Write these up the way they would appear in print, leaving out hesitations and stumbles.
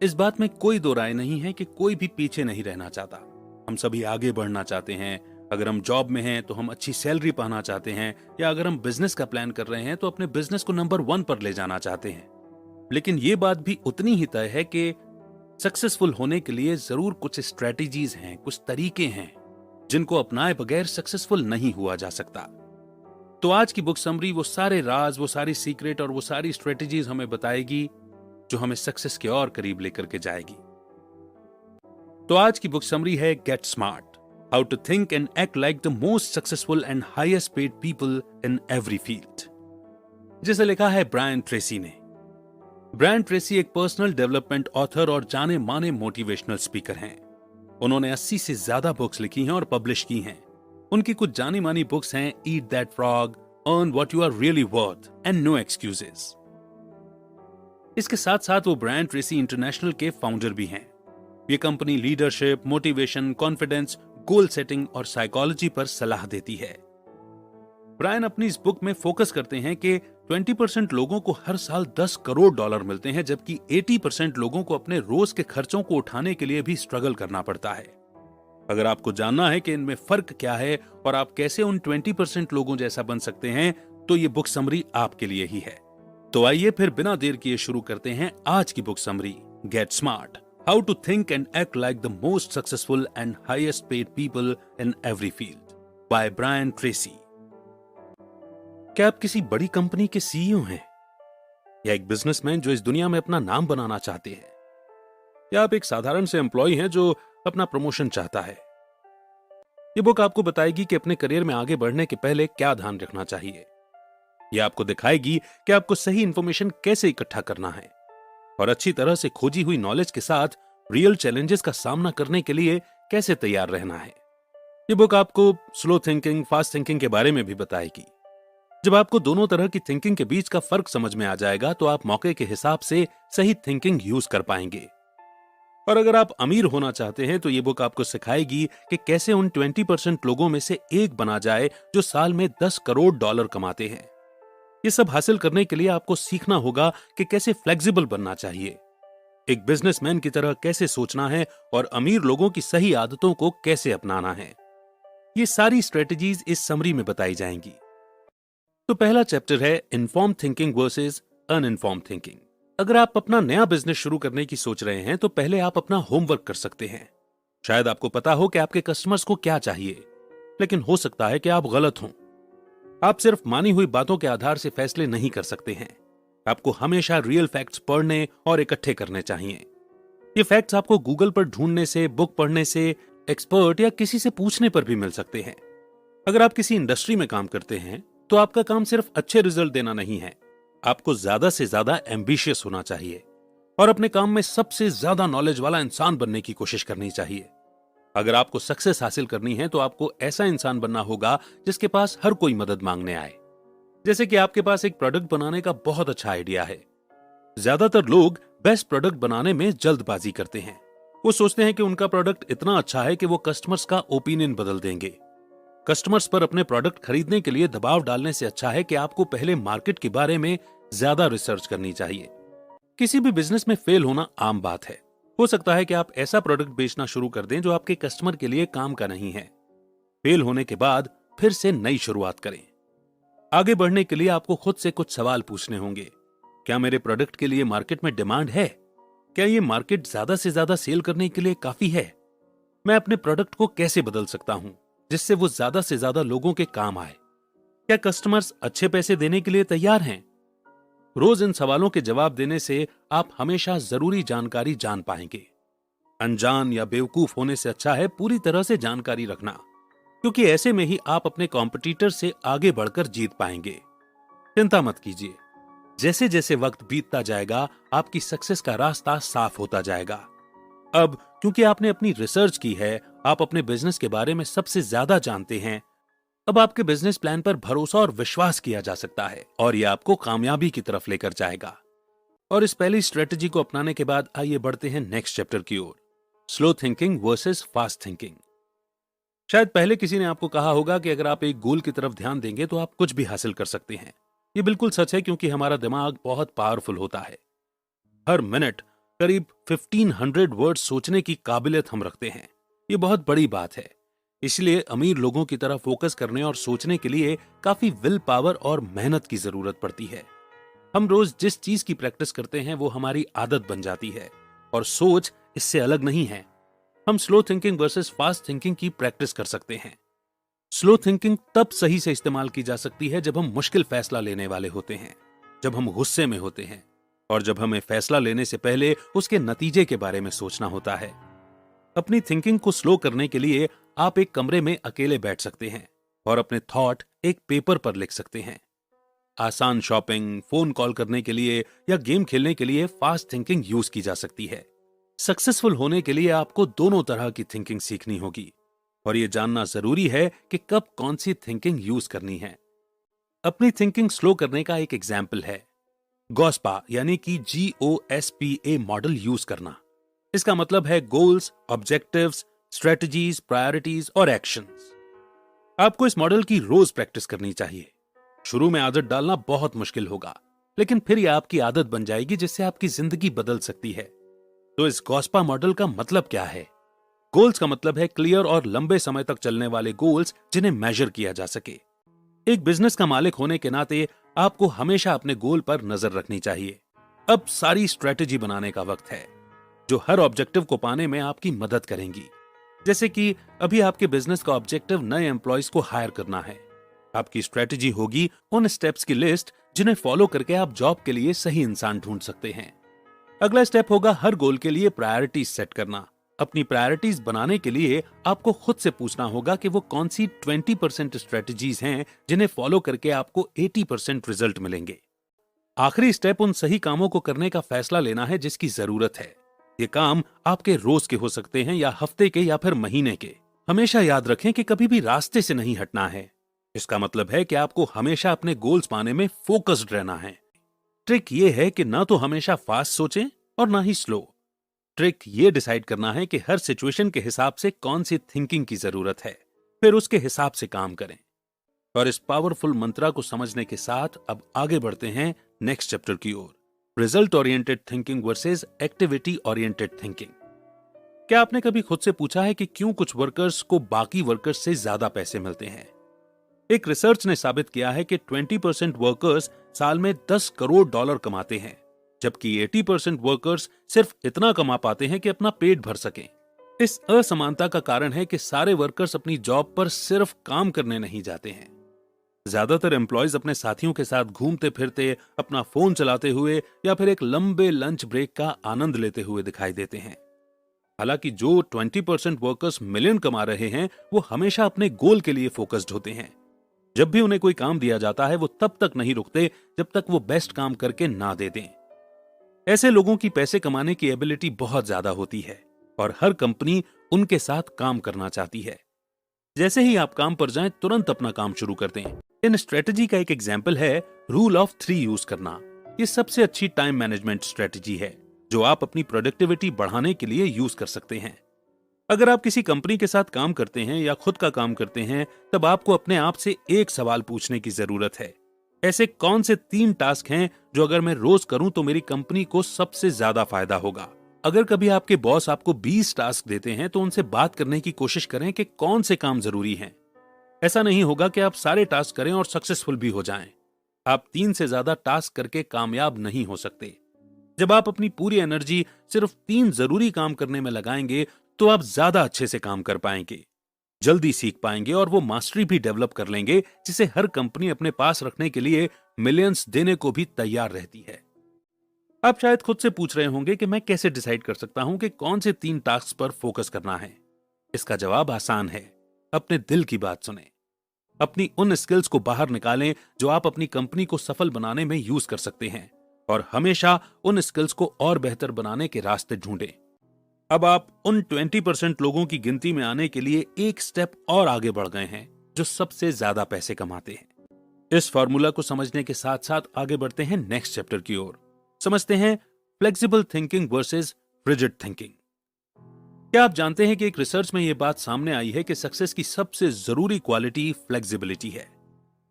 इस बात में कोई दो राय नहीं है कि कोई भी पीछे नहीं रहना चाहता। हम सभी आगे बढ़ना चाहते हैं। अगर हम जॉब में हैं तो हम अच्छी सैलरी पाना चाहते हैं, या अगर हम बिजनेस का प्लान कर रहे हैं तो अपने बिजनेस को नंबर 1 पर ले जाना चाहते हैं। लेकिन ये बात भी उतनी ही तय है कि सक्सेसफुल होने के लिए जरूर कुछ स्ट्रेटेजीज हैं, कुछ तरीके हैं जिनको अपनाए बगैर सक्सेसफुल नहीं हुआ जा सकता। तो आज की बुक समरी वो सारे राज, वो सारी सीक्रेट और वो सारी स्ट्रेटेजीज हमें बताएगी जो हमें सक्सेस के और करीब लेकर के जाएगी। तो आज की बुक समरी है get smart, how to think and act like the most successful and highest paid people in every field, जिसे लिखा है ब्रायन ट्रेसी ने। ब्रायन ट्रेसी एक पर्सनल डेवलपमेंट ऑथर और जाने माने मोटिवेशनल स्पीकर हैं। उन्होंने 80 से ज्यादा बुक्स लिखी हैं और पब्लिश की हैं। उनकी कुछ जानी मानी बुक्स हैं eat that frog, earn what you are really worth and no excuses. इसके साथ साथ वो ब्रायन ट्रेसी इंटरनेशनल के फाउंडर भी हैं। ये company leadership, motivation, confidence, goal setting और साइकोलॉजी पर सलाह देती है। ब्रायन अपनी इस बुक में फोकस करते हैं कि 20% लोगों को हर साल $10 करोड़ मिलते हैं, जबकि 80% लोगों को अपने रोज के खर्चों को उठाने के लिए भी स्ट्रगल करना पड़ता है। अगर आपको जानना है कि इनमें फर्क क्या है और आप कैसे उन 20% लोगों जैसा बन सकते हैं, तो ये बुक समरी आपके लिए ही है। तो आइए फिर बिना देर किए शुरू करते हैं आज की book summary, get smart, how to think and act like the most successful and highest paid people in every field, by Brian Tracy. क्या आप किसी बड़ी कंपनी के सीईओ हैं, या एक बिजनेसमैन जो इस दुनिया में अपना नाम बनाना चाहते हैं, या आप एक साधारण से एम्प्लॉय हैं जो अपना प्रमोशन चाहता है? ये बुक आपको बताएगी कि अपने करियर में आगे बढ़ने के पहले क्या ध्यान रखना चाहिए। यह आपको दिखाएगी कि आपको सही इंफॉर्मेशन कैसे इकट्ठा करना है और अच्छी तरह से खोजी हुई नॉलेज के साथ रियल चैलेंजेस का सामना करने के लिए कैसे तैयार रहना है। ये बुक आपको स्लो थिंकिंग, फास्ट थिंकिंग के बारे में भी बताएगी। जब आपको दोनों तरह की थिंकिंग के बीच का फर्क समझ में आ जाएगा तो आप मौके के हिसाब से सही थिंकिंग यूज कर पाएंगे। और अगर आप अमीर होना चाहते हैं तो ये बुक आपको सिखाएगी कि कैसे उन 20% लोगों में से एक बना जाए जो साल में $10 करोड़ कमाते हैं। ये सब हासिल करने के लिए आपको सीखना होगा कि कैसे फ्लेक्सिबल बनना चाहिए, एक बिजनेसमैन की तरह कैसे सोचना है और अमीर लोगों की सही आदतों को कैसे अपनाना है। ये सारी स्ट्रेटजीज इस समरी में बताई जाएंगी। तो पहला चैप्टर है इन्फॉर्म थिंकिंग वर्सेस अनइन्फॉर्म थिंकिंग। अगर आप अपना नया बिजनेस शुरू करने की सोच रहे हैं तो पहले आप अपना होमवर्क कर सकते हैं। शायद आपको पता हो कि आपके कस्टमर्स को क्या चाहिए, लेकिन हो सकता है कि आप गलत हों। आप सिर्फ मानी हुई बातों के आधार से फैसले नहीं कर सकते हैं। आपको हमेशा रियल फैक्ट्स पढ़ने और इकट्ठे करने चाहिए। ये फैक्ट्स आपको गूगल पर ढूंढने से, बुक पढ़ने से, एक्सपर्ट या किसी से पूछने पर भी मिल सकते हैं। अगर आप किसी इंडस्ट्री में काम करते हैं तो आपका काम सिर्फ अच्छे रिजल्ट देना नहीं है, आपको ज्यादा से ज्यादा एम्बिशियस होना चाहिए और अपने काम में सबसे ज्यादा नॉलेज वाला इंसान बनने की कोशिश करनी चाहिए। अगर आपको सक्सेस हासिल करनी है तो आपको ऐसा इंसान बनना होगा जिसके पास हर कोई मदद मांगने आए। जैसे कि आपके पास एक प्रोडक्ट बनाने का बहुत अच्छा आइडिया है। ज्यादातर लोग बेस्ट प्रोडक्ट बनाने में जल्दबाजी करते हैं। वो सोचते हैं कि उनका प्रोडक्ट इतना अच्छा है कि वो कस्टमर्स का ओपिनियन बदल देंगे। कस्टमर्स पर अपने प्रोडक्ट खरीदने के लिए दबाव डालने से अच्छा है कि आपको पहले मार्केट के बारे में ज्यादा रिसर्च करनी चाहिए। किसी भी बिजनेस में फेल होना आम बात है। हो सकता है कि आप ऐसा प्रोडक्ट बेचना शुरू कर दें जो आपके कस्टमर के लिए काम का नहीं है। फेल होने के बाद फिर से नई शुरुआत करें। आगे बढ़ने के लिए आपको खुद से कुछ सवाल पूछने होंगे। क्या मेरे प्रोडक्ट के लिए मार्केट में डिमांड है? क्या ये मार्केट ज्यादा से ज्यादा सेल करने के लिए काफी है? मैं अपने प्रोडक्ट को कैसे बदल सकता हूं जिससे वो ज्यादा से ज्यादा लोगों के काम आए? क्या कस्टमर्स अच्छे पैसे देने के लिए तैयार हैं? रोज इन सवालों के जवाब देने से आप हमेशा जरूरी जानकारी जान पाएंगे। अनजान या बेवकूफ होने से अच्छा है पूरी तरह से जानकारी रखना, क्योंकि ऐसे में ही आप अपने कॉम्पिटिटर से आगे बढ़कर जीत पाएंगे। चिंता मत कीजिए, जैसे जैसे वक्त बीतता जाएगा आपकी सक्सेस का रास्ता साफ होता जाएगा। अब क्योंकि आपने अपनी रिसर्च की है, आप अपने बिजनेस के बारे में सबसे ज्यादा जानते हैं, अब आपके बिजनेस प्लान पर भरोसा और विश्वास किया जा सकता है और यह आपको कामयाबी की तरफ लेकर जाएगा। और इस पहली स्ट्रेटजी को अपनाने के बाद आइए बढ़ते हैं नेक्स्ट चैप्टर की ओर, slow thinking versus fast thinking. शायद पहले किसी ने आपको कहा होगा कि अगर आप एक गोल की तरफ ध्यान देंगे तो आप कुछ भी हासिल कर सकते हैं। ये बिल्कुल सच है, क्योंकि हमारा दिमाग बहुत पावरफुल होता है। हर मिनट करीब 1500 वर्ड्स सोचने की काबिलियत हम रखते हैं। ये बहुत बड़ी बात है। इसलिए अमीर लोगों की तरह फोकस करने और सोचने के लिए काफी विल पावर और मेहनत की जरूरत पड़ती है। हम रोज जिस चीज की प्रैक्टिस करते हैं वो हमारी आदत बन जाती है, और सोच इससे अलग नहीं है। हम slow thinking versus fast thinking की प्रैक्टिस कर सकते हैं। स्लो थिंकिंग तब सही से इस्तेमाल की जा सकती है जब हम मुश्किल फैसला लेने वाले होते हैं, जब हम गुस्से में होते हैं, और जब हमें फैसला लेने से पहले उसके नतीजे के बारे में सोचना होता है। अपनी थिंकिंग को स्लो करने के लिए आप एक कमरे में अकेले बैठ सकते हैं और अपने थॉट एक पेपर पर लिख सकते हैं। आसान शॉपिंग, फोन कॉल करने के लिए या गेम खेलने के लिए फास्ट थिंकिंग यूज की जा सकती है। सक्सेसफुल होने के लिए आपको दोनों तरह की थिंकिंग सीखनी होगी, और यह जानना जरूरी है कि कब कौन सी थिंकिंग यूज करनी है। अपनी थिंकिंग स्लो करने का एक एग्जाम्पल है गॉस्पा यानी कि GOSPA मॉडल यूज करना। इसका मतलब है गोल्स, ऑब्जेक्टिव्स, स्ट्रेटजीज, प्रायोरिटीज और एक्शंस। आपको इस मॉडल की रोज प्रैक्टिस करनी चाहिए। शुरू में आदत डालना बहुत मुश्किल होगा, लेकिन फिर यह आपकी आदत बन जाएगी जिससे आपकी जिंदगी बदल सकती है। तो इस गॉस्पा मॉडल का मतलब क्या है? गोल्स का मतलब है क्लियर और लंबे समय तक चलने वाले गोल्स जिन्हें मेजर किया जा सके। एक बिजनेस का मालिक होने के नाते आपको हमेशा अपने गोल पर नजर रखनी चाहिए। अब सारी स्ट्रेटेजी बनाने का वक्त है जो हर ऑब्जेक्टिव को पाने में आपकी मदद करेंगी। जैसे कि अभी आपके बिजनेस का ऑब्जेक्टिव नए एम्प्लॉयज को हायर करना है। आपकी स्ट्रेटेजी होगी उन स्टेप्स की लिस्ट जिन्हें फॉलो करके आप जॉब के लिए सही इंसान ढूंढ सकते हैं। अगला स्टेप होगा हर गोल के लिए प्रायोरिटीज सेट करना। अपनी प्रायोरिटीज बनाने के लिए आपको खुद से पूछना होगा कि वो कौन सी 20% स्ट्रेटजीज हैं जिन्हें फॉलो करके आपको 80% रिजल्ट मिलेंगे। आखिरी स्टेप उन सही कामों को करने का फैसला लेना है जिसकी जरूरत है। ये काम आपके रोज के हो सकते हैं या हफ्ते के या फिर महीने के। हमेशा याद रखें कि कभी भी रास्ते से नहीं हटना है। इसका मतलब है कि आपको हमेशा अपने गोल्स पाने में फोकस्ड रहना है। ट्रिक ये है कि ना तो हमेशा फास्ट सोचें और ना ही स्लो। ट्रिक ये डिसाइड करना है कि हर सिचुएशन के हिसाब से कौन सी थिंकिंग की जरूरत है, फिर उसके हिसाब से काम करें। और इस पावरफुल मंत्रा को समझने के साथ अब आगे बढ़ते हैं नेक्स्ट चैप्टर की ओर, result oriented thinking versus activity oriented thinking. क्या आपने कभी खुद से पूछा है कि क्यों कुछ वर्कर्स को बाकी वर्कर्स से ज्यादा पैसे मिलते हैं? एक रिसर्च ने साबित किया है कि 20% वर्कर्स साल में $10 करोड़ कमाते हैं, जबकि 80% वर्कर्स सिर्फ इतना कमा पाते हैं कि अपना पेट भर सकें। इस असमानता का कारण है कि सारे वर्कर्स अपनी जॉब पर सिर्फ काम करने नहीं जाते हैं। ज्यादातर एम्प्लॉयज अपने साथियों के साथ घूमते फिरते, अपना फोन चलाते हुए या फिर एक लंबे लंच ब्रेक का आनंद लेते हुए दिखाई देते हैं। हालांकि जो 20% वर्कर्स मिलियन कमा रहे हैं वो हमेशा अपने गोल के लिए फोकस्ड होते हैं। जब भी उन्हें कोई काम दिया जाता है वो तब तक नहीं रुकते जब तक वो बेस्ट काम करके ना दे दें। ऐसे लोगों की पैसे कमाने की एबिलिटी बहुत ज्यादा होती है और हर कंपनी उनके साथ काम करना चाहती है। जैसे ही आप काम पर जाएं तुरंत अपना काम शुरू कर दें। इन स्ट्रेटजी का एक एग्जाम्पल है रूल ऑफ 3 यूज करना। ये सबसे अच्छी टाइम मैनेजमेंट स्ट्रेटजी है जो आप अपनी प्रोडक्टिविटी बढ़ाने के लिए यूज कर सकते हैं। अगर आप किसी कंपनी के साथ काम करते हैं या खुद का काम करते हैं तब आपको अपने आप से एक सवाल पूछने की जरूरत है। ऐसे कौन से 3 टास्क हैं जो अगर मैं रोज करूं तो मेरी कंपनी को सबसे ज्यादा फायदा होगा? अगर कभी आपके बॉस आपको 20 टास्क देते हैं तो उनसे बात करने की कोशिश करें कि कौन से काम जरूरी हैं। ऐसा नहीं होगा कि आप सारे टास्क करें और सक्सेसफुल भी हो जाएं। आप 3 से ज्यादा टास्क करके कामयाब नहीं हो सकते। जब आप अपनी पूरी एनर्जी सिर्फ 3 जरूरी काम करने में लगाएंगे तो आप ज्यादा अच्छे से काम कर पाएंगे, जल्दी सीख पाएंगे और वो मास्टरी भी डेवलप कर लेंगे जिसे हर कंपनी अपने पास रखने के लिए मिलियंस देने को भी तैयार रहती है। आप शायद खुद से पूछ रहे होंगे कि मैं कैसे डिसाइड कर सकता हूं कि कौन से 3 टास्क पर फोकस करना है। इसका जवाब आसान है। अपने दिल की बात सुनें। अपनी उन स्किल्स को बाहर निकालें जो आप अपनी कंपनी को सफल बनाने में यूज कर सकते हैं और हमेशा उन स्किल्स को और बेहतर बनाने के रास्ते ढूंढें। अब आप उन 20% लोगों की गिनती में आने के लिए एक स्टेप और आगे बढ़ गए हैं जो सबसे ज्यादा पैसे कमाते हैं। इस फॉर्मूला को समझने के साथ साथ आगे बढ़ते हैं नेक्स्ट चैप्टर की ओर। समझते हैं flexible thinking versus rigid thinking. क्या आप जानते हैं कि एक रिसर्च में यह बात सामने आई है कि सक्सेस की सबसे जरूरी क्वालिटी फ्लेक्सिबिलिटी है।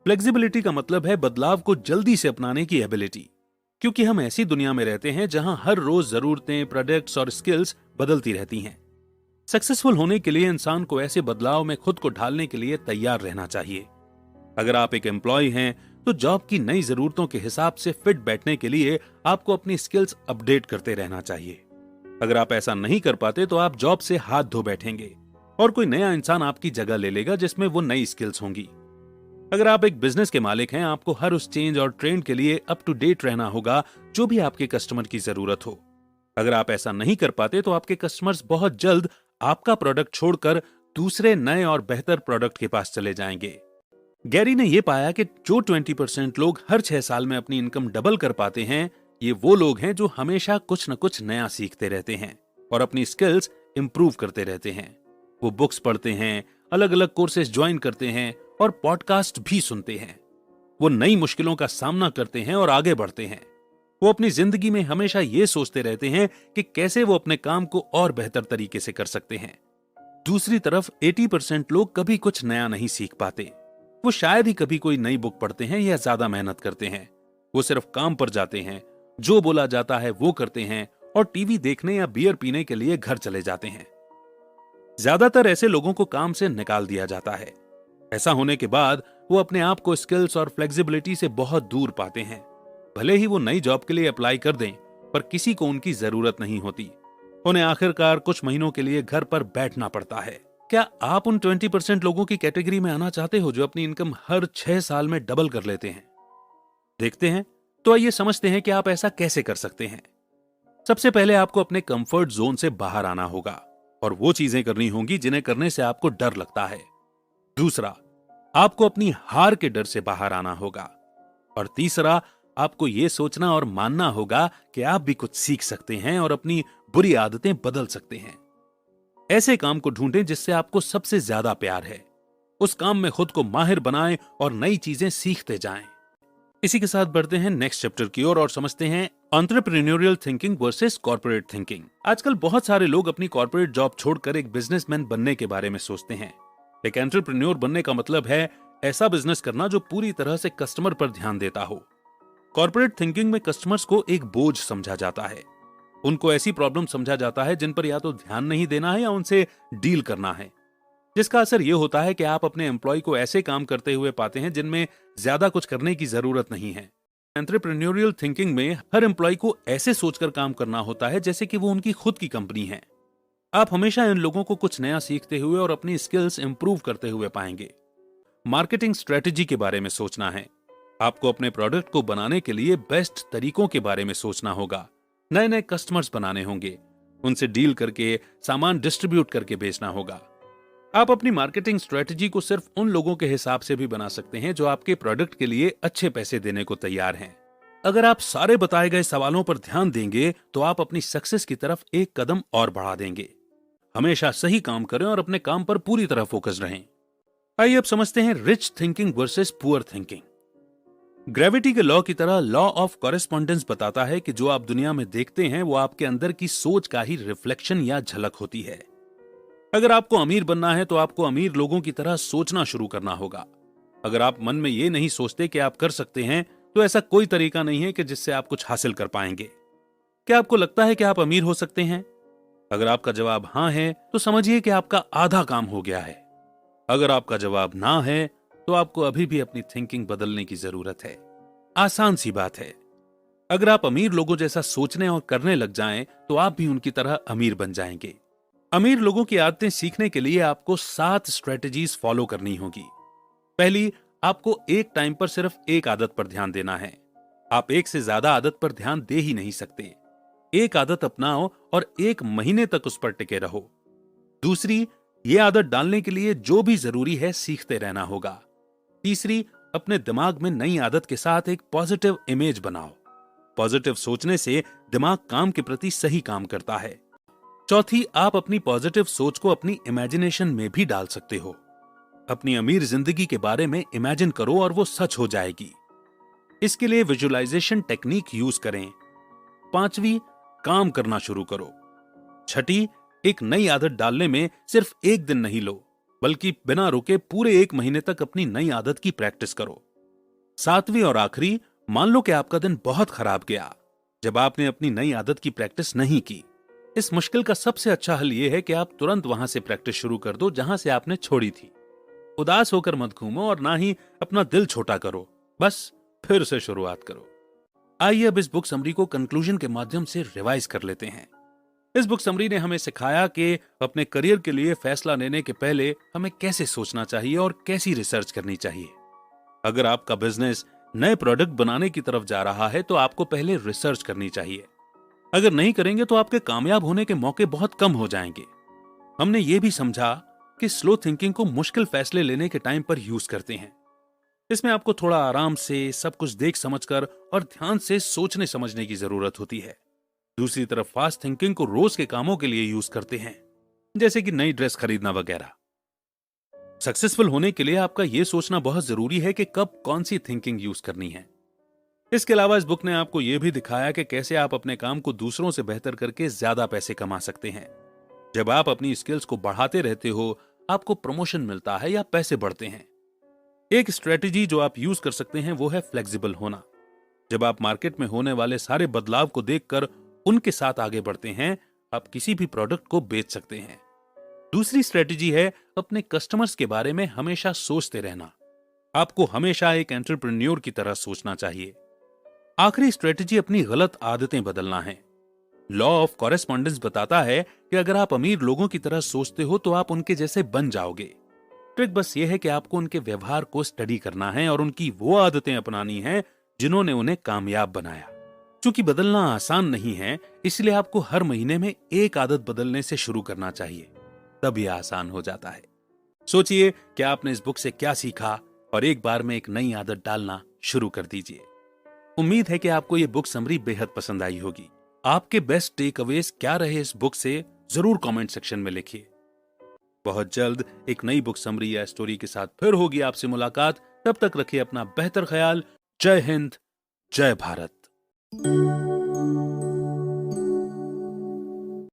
फ्लेक्सिबिलिटी का मतलब है बदलाव को जल्दी से अपनाने की एबिलिटी। क्योंकि हम ऐसी दुनिया में रहते हैं जहां हर रोज जरूरतें, प्रोडक्ट्स और स्किल्स बदलती रहती हैं। सक्सेसफुल होने के लिए इंसान को ऐसे बदलाव में खुद को ढालने के लिए तैयार रहना चाहिए। अगर आप एक एम्प्लॉय हैं तो जॉब की नई जरूरतों के हिसाब से फिट बैठने के लिए आपको अपनी स्किल्स अपडेट करते रहना चाहिए। अगर आप ऐसा नहीं कर पाते तो आप जॉब से हाथ धो बैठेंगे और कोई नया इंसान आपकी जगह ले लेगा जिसमें वो नई स्किल्स होंगी। अगर आप एक बिजनेस के मालिक हैं, आपको हर उस चेंज और ट्रेंड के लिए अप टू डेट रहना होगा जो भी आपके कस्टमर की जरूरत हो। अगर आप ऐसा नहीं कर पाते तो आपके कस्टमर्स बहुत जल्द आपका प्रोडक्ट छोड़कर दूसरे नए और बेहतर प्रोडक्ट के पास चले जाएंगे। गैरी ने यह पाया कि जो 20% लोग हर 6 साल में अपनी इनकम डबल कर पाते हैं, ये वो लोग हैं जो हमेशा कुछ न कुछ नया सीखते रहते हैं और अपनी स्किल्स इंप्रूव करते रहते हैं। वो बुक्स पढ़ते हैं, अलग अलग कोर्सेज ज्वाइन करते हैं और पॉडकास्ट भी सुनते हैं। वो नई मुश्किलों का सामना करते हैं और आगे बढ़ते हैं। वो अपनी जिंदगी में हमेशा ये सोचते रहते हैं कि कैसे वो अपने काम को और बेहतर तरीके से कर सकते हैं। दूसरी तरफ 80% लोग कभी कुछ नया नहीं सीख पाते। वो शायद ही कभी कोई नई बुक पढ़ते हैं या ज्यादा मेहनत करते हैं। वो सिर्फ काम पर जाते हैं, जो बोला जाता है वो करते हैं और टीवी देखने या बियर पीने के लिए घर चले जाते हैं। ज्यादातर ऐसे लोगों को काम से निकाल दिया जाता है। ऐसा होने के बाद वो अपने आप को स्किल्स और फ्लेक्सिबिलिटी से बहुत दूर पाते हैं। भले ही वो नई जॉब के लिए अप्लाई कर दें, पर किसी को उनकी जरूरत नहीं होती। उन्हें आखिरकार कुछ महीनों के लिए घर पर बैठना पड़ता है। क्या आप उन 20% लोगों की कैटेगरी में आना चाहते हो जो अपनी इनकम हर 6 साल में डबल कर लेते हैं? देखते हैं, तो आइए समझते हैं कि आप ऐसा कैसे कर सकते हैं। सबसे पहले आपको अपने कंफर्ट जोन से बाहर आना होगा और वो चीजें करनी होंगी जिन्हें करने से आपको डर लगता है। दूसरा, आपको अपनी हार के डर से बाहर आना होगा। और तीसरा, आपको यह सोचना और मानना होगा कि आप भी कुछ सीख सकते हैं और अपनी बुरी आदतें बदल सकते हैं। ऐसे काम को ढूंढें जिससे आपको सबसे ज्यादा प्यार है। उस काम में खुद को माहिर बनाएं और नई चीजें सीखते जाएं। इसी के साथ बढ़ते हैं नेक्स्ट चैप्टर की ओर और समझते हैं entrepreneurial thinking versus corporate thinking. आजकल बहुत सारे लोग अपनी कॉर्पोरेट जॉब छोड़कर एक बिजनेसमैन बनने के बारे में सोचते हैं। एक एंटरप्रेन्योर बनने का मतलब है ऐसा बिजनेस करना जो पूरी तरह से कस्टमर पर ध्यान देता हो। कॉर्पोरेट थिंकिंग में कस्टमर्स को एक बोझ समझा जाता है। उनको ऐसी प्रॉब्लम समझा जाता है जिन पर या तो ध्यान नहीं देना है या उनसे डील करना है, जिसका असर यह होता है कि आप अपने एम्प्लॉय को ऐसे काम करते हुए पाते हैं जिनमें ज्यादा कुछ करने की जरूरत नहीं है। एंटरप्रेन्योरियल थिंकिंग में हर एम्प्लॉय को ऐसे सोचकर काम करना होता है जैसे कि वो उनकी खुद की कंपनी है। आप हमेशा इन लोगों को कुछ नया सीखते हुए और अपनी स्किल्स इंप्रूव करते हुए पाएंगे। मार्केटिंग स्ट्रेटेजी के बारे में सोचना है। आपको अपने प्रोडक्ट को बनाने के लिए बेस्ट तरीकों के बारे में सोचना होगा। नए नए कस्टमर्स बनाने होंगे, उनसे डील करके सामान डिस्ट्रीब्यूट करके बेचना होगा। आप अपनी मार्केटिंग स्ट्रेटजी को सिर्फ उन लोगों के हिसाब से भी बना सकते हैं जो आपके प्रोडक्ट के लिए अच्छे पैसे देने को तैयार हैं। अगर आप सारे बताए गए सवालों पर ध्यान देंगे तो आप अपनी सक्सेस की तरफ एक कदम और बढ़ा देंगे। हमेशा सही काम करें और अपने काम पर पूरी तरह फोकस रहें। आइए अब समझते हैं rich thinking versus poor thinking. Gravity के लॉ की तरह लॉ ऑफ कॉरेस्पॉन्डेंस बताता है कि जो आप दुनिया में देखते हैं वो आपके अंदर की सोच का ही रिफ्लेक्शन या झलक होती है। अगर आपको अमीर बनना है तो आपको अमीर लोगों की तरह सोचना शुरू करना होगा। अगर आप मन में ये नहीं सोचते कि आप कर सकते हैं तो ऐसा कोई तरीका नहीं है कि जिससे आप कुछ हासिल कर पाएंगे। क्या आपको लगता है कि आप अमीर हो सकते हैं? अगर आपका जवाब हां है तो समझिए कि आपका आधा काम हो गया है। अगर आपका जवाब ना है तो आपको अभी भी अपनी थिंकिंग बदलने की जरूरत है। आसान सी बात है। अगर आप अमीर लोगों जैसा सोचने और करने लग जाएं तो आप भी उनकी तरह अमीर बन जाएंगे। अमीर लोगों की आदतें सीखने के लिए आपको 7 स्ट्रेटजीज फॉलो करनी होगी। पहली, आपको एक टाइम पर सिर्फ एक आदत पर ध्यान देना है। आप एक से ज्यादा आदत पर ध्यान दे ही नहीं सकते। एक आदत अपनाओ और 1 महीने तक उस पर टिके रहो। दूसरी, ये आदत डालने के लिए जो भी जरूरी है सीखते रहना होगा। तीसरी, अपने दिमाग में नई आदत के साथ एक पॉजिटिव इमेज बनाओ। पॉजिटिव सोचने से दिमाग काम के प्रति सही काम करता है। चौथी, आप अपनी पॉजिटिव सोच को अपनी इमेजिनेशन में भी डाल सकते हो। अपनी अमीर जिंदगी के बारे में इमेजिन करो और वो सच हो जाएगी। इसके लिए विजुअलाइजेशन टेक्निक यूज करें। पांचवी, काम करना शुरू करो। छठी, एक नई आदत डालने में सिर्फ एक दिन नहीं लो, बल्कि बिना रुके पूरे 1 महीने तक अपनी नई आदत की प्रैक्टिस करो। सातवीं और आखिरी, मान लो कि आपका दिन बहुत खराब गया जब आपने अपनी नई आदत की प्रैक्टिस नहीं की। इस मुश्किल का सबसे अच्छा हल यह है कि आप तुरंत वहां से प्रैक्टिस शुरू कर दो जहां से आपने छोड़ी थी। उदास होकर मत घूमो और ना ही अपना दिल छोटा करो, बस फिर से शुरुआत करो। आइए अब इस बुक समरी को कंक्लूजन के माध्यम से रिवाइज कर लेते हैं। इस बुक समरी ने हमें सिखाया कि अपने करियर के लिए फैसला लेने के पहले हमें कैसे सोचना चाहिए और कैसी रिसर्च करनी चाहिए। अगर आपका बिजनेस नए प्रोडक्ट बनाने की तरफ जा रहा है तो आपको पहले रिसर्च करनी चाहिए। अगर नहीं करेंगे तो आपके कामयाब होने के मौके बहुत कम हो जाएंगे। हमने ये भी समझा कि स्लो थिंकिंग को मुश्किल फैसले लेने के टाइम पर यूज करते हैं। इसमें आपको थोड़ा आराम से सब कुछ देख समझकर और ध्यान से सोचने समझने की जरूरत होती है। दूसरी तरफ फास्ट थिंकिंग को रोज के कामों के लिए यूज करते हैं, जैसे कि नई ड्रेस खरीदना वगैरह। सक्सेसफुल होने के लिए आपका यह सोचना बहुत जरूरी है कि कब कौन सी थिंकिंग यूज करनी है। इसके अलावा इस बुक ने आपको यह भी दिखाया कि कैसे आप अपने काम को दूसरों से बेहतर करके ज्यादा पैसे कमा सकते हैं। जब आप अपनी स्किल्स को बढ़ाते रहते हो, आपको प्रमोशन मिलता है या पैसे बढ़ते हैं। एक स्ट्रेटेजी जो आप यूज कर सकते हैं वो है फ्लेक्सिबल होना। जब आप मार्केट में होने वाले सारे बदलाव को देखकर उनके साथ आगे बढ़ते हैं, आप किसी भी प्रोडक्ट को बेच सकते हैं। दूसरी स्ट्रेटेजी है अपने कस्टमर्स के बारे में हमेशा सोचते रहना। आपको हमेशा एक एंटरप्रेन्योर की तरह सोचना चाहिए। आखिरी स्ट्रेटेजी अपनी गलत आदतें बदलना है। लॉ ऑफ कॉरेस्पॉन्डेंस बताता है कि अगर आप अमीर लोगों की तरह सोचते हो तो आप उनके जैसे बन जाओगे। ट्रिक बस यह है कि आपको उनके व्यवहार को स्टडी करना है और उनकी वो आदतें अपनानी है जिन्होंने उन्हें कामयाब बनाया। क्योंकि बदलना आसान नहीं है, इसलिए आपको हर महीने में एक आदत बदलने से शुरू करना चाहिए, तब यह आसान हो जाता है। सोचिए कि आपने इस बुक से क्या सीखा और एक बार में एक नई आदत डालना शुरू कर दीजिए। उम्मीद है कि आपको यह बुक समरी बेहद पसंद आई होगी। आपके बेस्ट टेक अवेज क्या रहे इस बुक से, जरूर कमेंट सेक्शन में लिखिए। बहुत जल्द एक नई बुक समरी या स्टोरी के साथ फिर होगी आपसे मुलाकात। तब तक रखिए अपना बेहतर ख्याल। जय हिंद, जय भारत।